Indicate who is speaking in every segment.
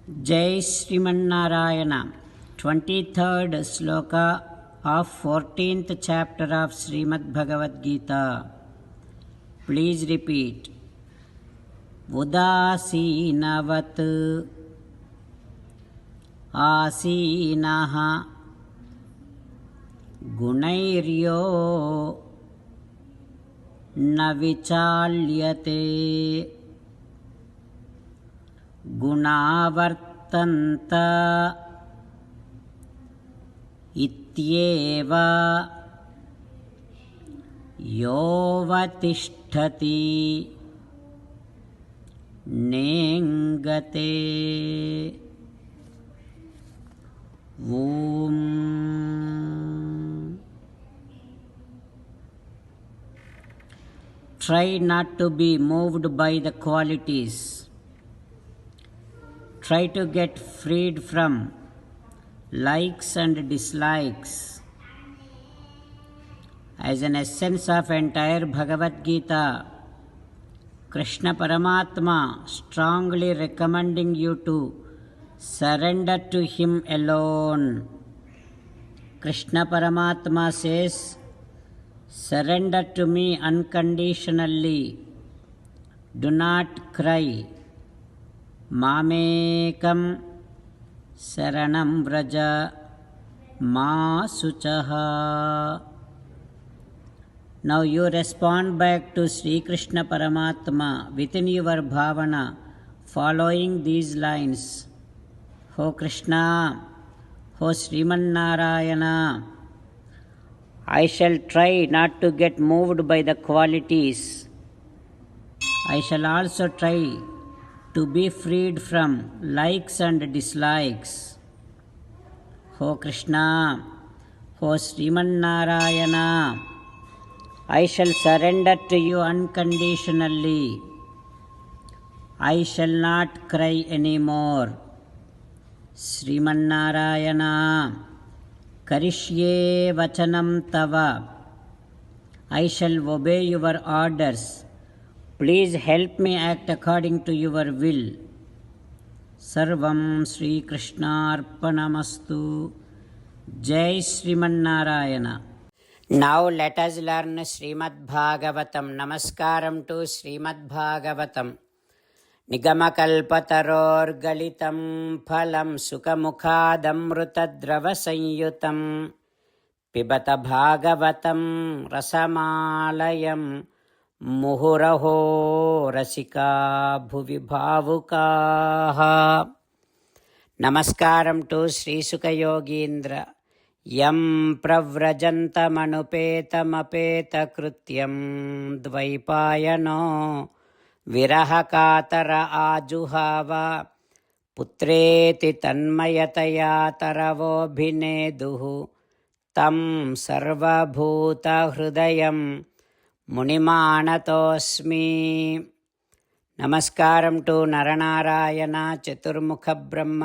Speaker 1: Jai Srimanarayana. 23rd sloka of 14th chapter of Srimad Bhagavad Gita. Please repeat. Udasinavat asinaha gunairyo na vichalyate गुणावर्तन्त इत्येव योऽवतिष्ठति नेङ्गते ॐ. Try not to be moved by the qualities. Try to get freed from likes and dislikes. As an essence of entire Bhagavad Gita, Krishna Paramatma strongly recommending you to surrender to Him alone. Krishna Paramatma says, surrender to me unconditionally. Do not cry. ಮಾಮೇಕಂ ಶರಣಂ ವ್ರಜ ಮಾ ಶುಚಃ. Now you respond back to Sri Krishna Paramatma within your bhavana following these lines. Ho Krishna, Ho Sriman Narayana, I shall try not to get moved by the qualities. I shall also try to be freed from likes and dislikes. Ho Krishna, Ho Sriman Narayana, I shall surrender to you unconditionally. I shall not cry anymore. Sriman Narayana, Karishye Vachanam Tava, I shall obey your orders. Please help me act according to your will. Sarvam Sri Krishnarpanamastu. Jai Sriman Narayana. Now let us learn Srimad Bhagavatam. Namaskaram to Srimad Bhagavatam. Nigamakalpataror galitam phalam sukamukhadamrutadrava pibata bhagavatam rasamalayam ಮುಹುರಹೋ ರಸಿಕಾ ಭುವಿ ಭಾವುಕಾಃ. ನಮಸ್ಕಾರಂ to Shri Sukhayogindra. ಯಂ ಪ್ರವ್ರಜಂತಮನುಪೇತಮಪೇತಕೃತ್ಯಂ ದ್ವೈಪಾಯನೋ ವಿರಹಕಾತರ ಆಜುಹಾವ ಪುತ್ರೇತಿ ತನ್ಮಯತಯಾ ತರವೋಭಿನೇದುಃ ತಂ ಸರ್ವಭೂತಹೃದಯಂ ಮುನಿಮಾನತೋಸ್ಮಿ. ನಮಸ್ಕಾರಂ ಟು ನರನಾರಾಯಣ ಚತುರ್ಮುಖ ಬ್ರಹ್ಮ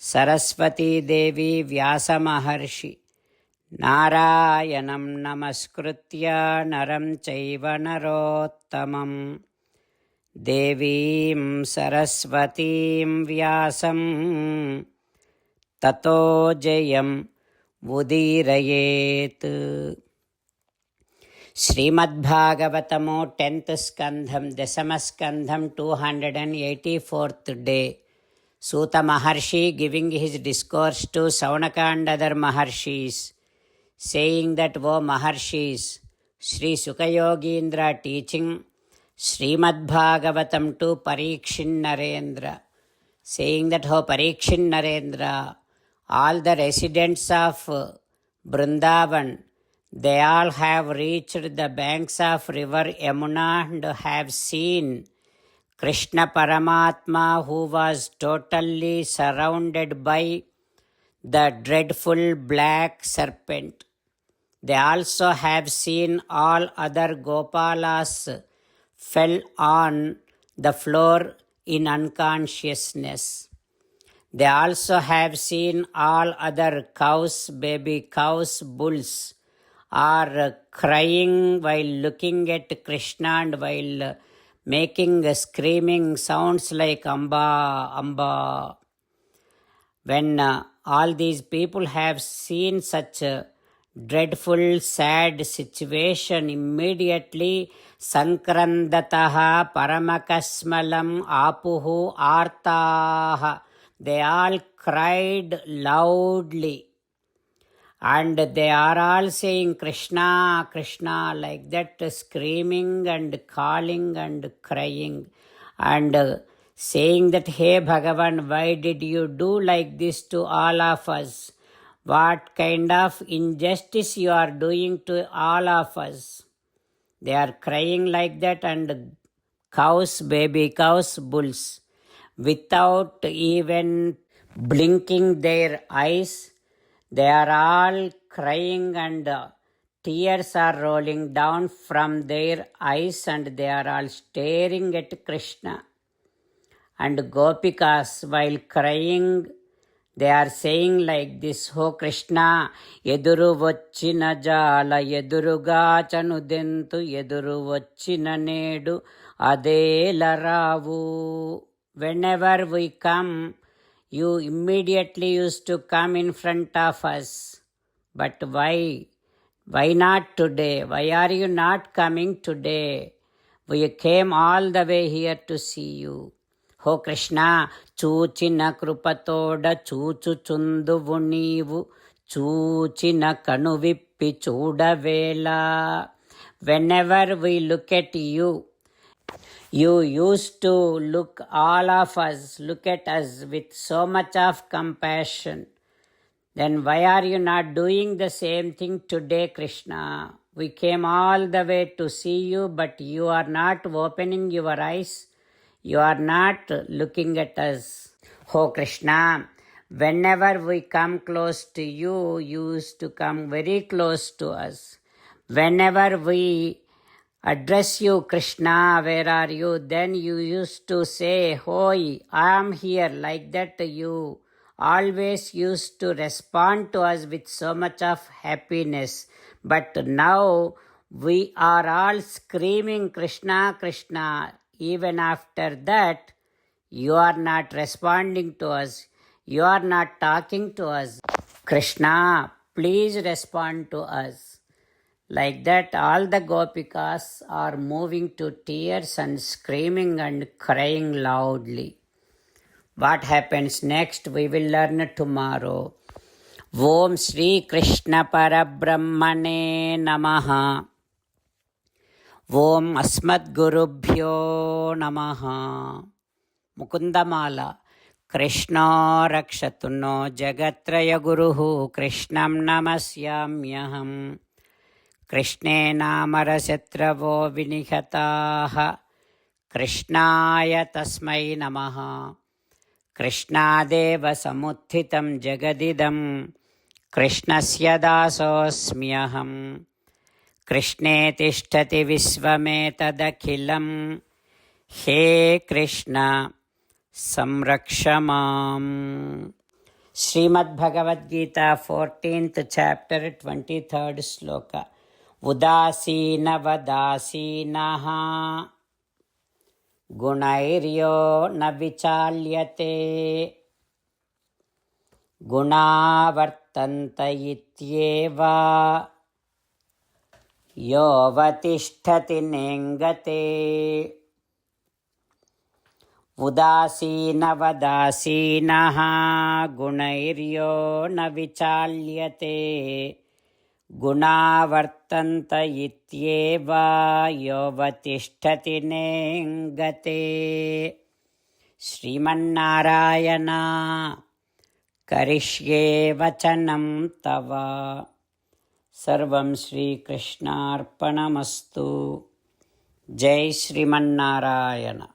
Speaker 1: ಸರಸ್ವತೀ ದೇವಿ ವ್ಯಾಸ ಮಹರ್ಷಿ. ನಾರಾಯಣಂ ನಮಸ್ಕೃತ್ಯ ನರಂ ಚೈವ ನರೋತ್ತಮಂ ದೇವೀಂ ಸರಸ್ವತೀಂ ವ್ಯಾಸಂ ತತೋ Jayam ಉದೀರಯೇತ್. ಶ್ರೀಮದ್ಭಾಗವತಮು 10th ಸ್ಕಂಧಂ ದಶಮಸ್ಕಂಧಂ 284th day. Suta Maharshi giving his discourse to Saunaka and other Maharshis, saying that, O Maharshis, Sri Sukayogindra teaching Srimad-Bhagavatam to Parikshin Narendra, saying that, O Parikshin Narendra, all the residents of Vrindavan, they all have reached the banks of river Yamuna and have seen Krishna Paramatma, who was totally surrounded by the dreadful black serpent. They also have seen all other Gopalas fell on the floor in unconsciousness. They also have seen all other cows, baby cows, bulls are crying while looking at Krishna and while making screaming sounds like Amba, Amba. When all these people have seen such a dreadful, sad situation, immediately Sankrandataha Paramakasmalam Apuhu Artaha. They all cried loudly. And they are all saying Krishna, Krishna, like that, screaming and calling and crying and saying that, hey Bhagavan, why did you do like this to all of us? What kind of injustice you are doing to all of us? They are crying like that, and cows, baby cows, bulls, without even blinking their eyes, they are all crying and tears are rolling down from their eyes and they are all staring at Krishna. And Gopikas, while crying, they are saying like this, "Oh Krishna, eduru vachina jala eduruga chanudentu eduru vachina nedu adela ravu." Whenever we come, you immediately used to come in front of us. But why? Why not today? Why are you not coming today? We came all the way here to see you. హో కృష్ణ, చూచిన కృపతోడ చూచుచుందువు నీవు, చూచిన కనువిప్పి చూడవేలా. Whenever we look at you, you used to look all of us, look at us with so much of compassion. Then why are you not doing the same thing today, Krishna? We came all the way to see you, but you are not opening your eyes. You are not looking at us. Oh Krishna, whenever we come close to you, you used to come very close to us. Whenever we address you, Krishna, where are you? Then you used to say, "Hoi, I am here," like that. You always used to respond to us with so much of happiness. But now we are all screaming, Krishna, Krishna. Even after that, you are not responding to us. You are not talking to us. Krishna, please respond to us. Like that, all the Gopikas are moving to tears and screaming and crying loudly. What happens next, we will learn tomorrow. Om Shri Krishna Parabrahmane Namaha. Om Asmadgurubhyo Namaha. Mukundamala. Krishna Rakshatu no Jagatraya Guruhu Krishnam Namasyamyaham. Krishne Namarasyatravo Vinihataha. Krishnaya Tasmai Namaha. Krishnadeva Samuthitam Jagadidam. Krishnasya Dasosmyaham. Krishne Tishtati Visvametadakhilam. He Krishna Samrakshamam. Srimad Bhagavad Gita, 14th chapter, 23rd sloka. Udasina vadasinaha gunairyo na vichalyate gunavartanta ityeva yovatisthati nengate. Udasina vadasinaha gunairyo na vichalyate gunavartanta ityeva yovatisthati nengate. Srimannarayana karishye vachanam tava. Sarvam Shri Krishnarpanamastu. Jai Srimannarayana.